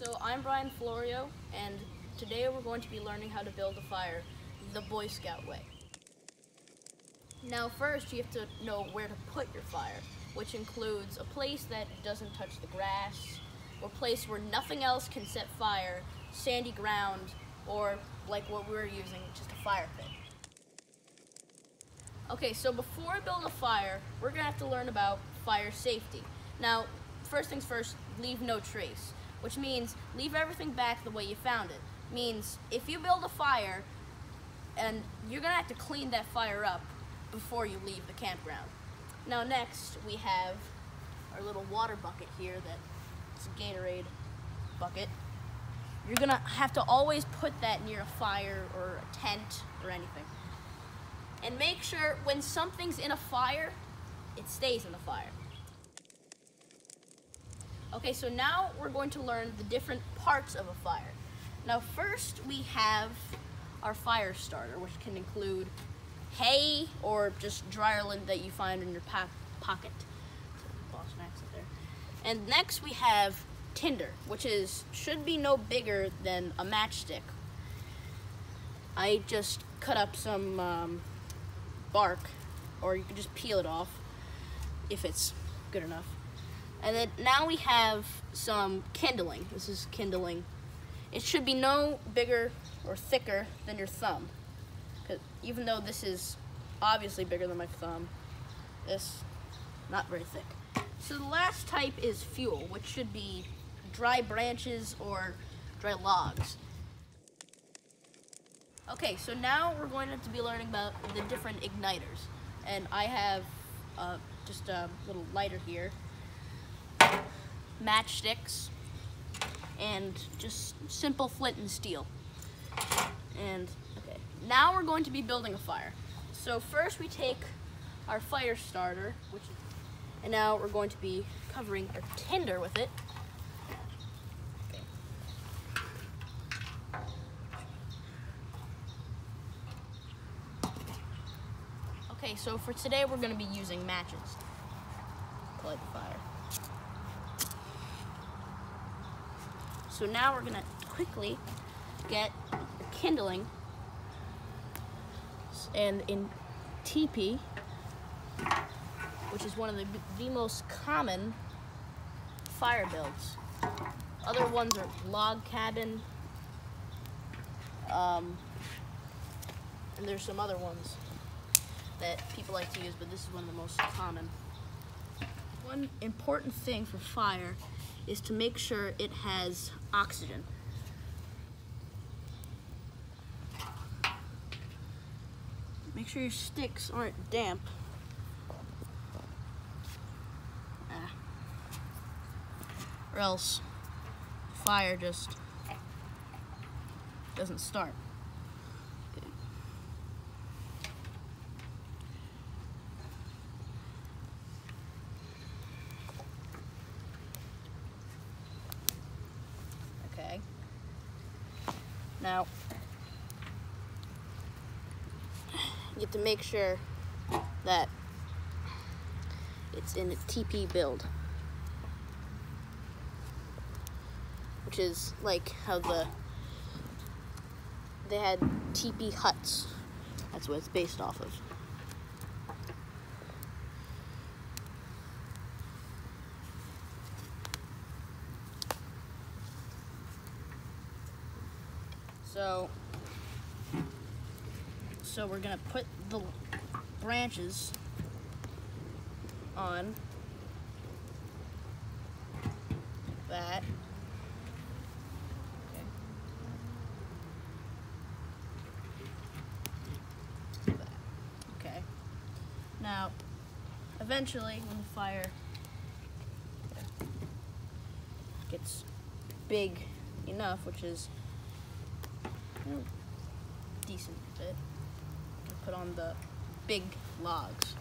So I'm Brian Florio, and today we're going to be learning how to build a fire the Boy Scout way. Now first you have to know where to put your fire, which includes a place that doesn't touch the grass, or a place where nothing else can set fire, sandy ground, or like what we were using, just a fire pit. Okay, so before I build a fire, we're gonna have to learn about fire safety. Now, first things first, leave no trace, which means leave everything back the way you found it. Means if you build a fire, and you're gonna have to clean that fire up before you leave the campground. Now next, we have our little water bucket here that's a Gatorade bucket. You're gonna have to always put that near a fire or a tent or anything. And make sure when something's in a fire, it stays in the fire. Okay, so now we're going to learn the different parts of a fire. Now first we have our fire starter, which can include hay or just dryer lint that you find in your pocket. Boston accent there. And next we have tinder, which should be no bigger than a matchstick. I just cut up some bark, or you can just peel it off if it's good enough. And then now we have some kindling. This is kindling. It should be no bigger or thicker than your thumb, because even though this is obviously bigger than my thumb, this not very thick. So the last type is fuel, which should be dry branches or dry logs. Okay, so now we're going to be learning about the different igniters. And I have just a little lighter here, matchsticks, and just simple flint and steel. And okay, now we're going to be building a fire. So first we take our fire starter, and now we're going to be covering our tinder with it. Okay, so for today we're going to be using matches to light the fire. So now we're going to quickly get the kindling, and in teepee, which is one of the most common fire builds. Other ones are log cabin, and there's some other ones that people like to use, but this is one of the most common. One important thing for fire is to make sure it has oxygen. Make sure your sticks aren't damp. Or else fire just doesn't start. Okay. Now, you have to make sure that it's in a teepee build, which is like how they had teepee huts. That's what it's based off of. So we're gonna put the branches on that. Okay. Now, eventually, when the fire gets big enough, which is decent bit, put on the big logs.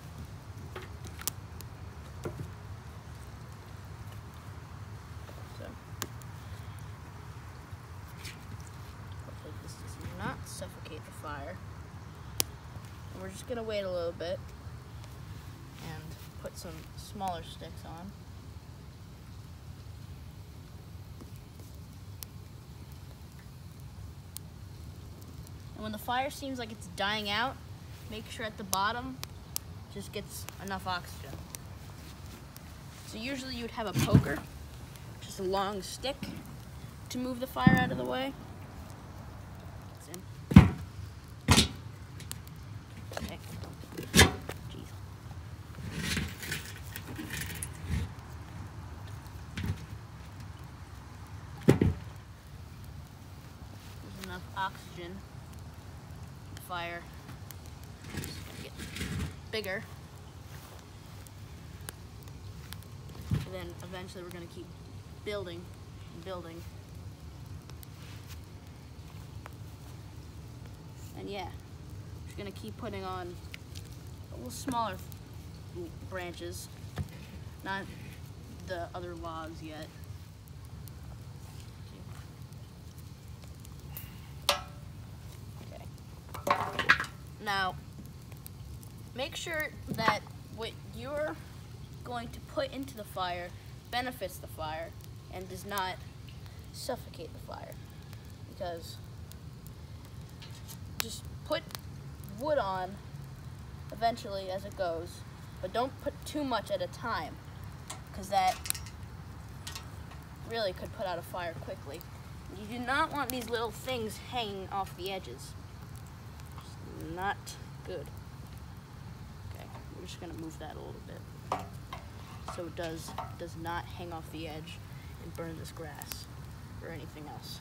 So hopefully this does not suffocate the fire. And we're just gonna wait a little bit and put some smaller sticks on. And when the fire seems like it's dying out, make sure at the bottom just gets enough oxygen. So usually you'd have a poker, just a long stick to move the fire out of the way. It's in. Okay. Jeez. There's enough oxygen. The fire is gonna get bigger. And then eventually we're going to keep building and building. And yeah, we're going to keep putting on a little smaller branches, not the other logs yet. Okay. Now, make sure that what you're going to put into the fire benefits the fire and does not suffocate the fire, because just put wood on eventually as it goes, but don't put too much at a time, because that really could put out a fire quickly. You do not want these little things hanging off the edges. It's not good. Okay, we're just gonna move that a little bit so it does not hang off the edge and burn this grass or anything else.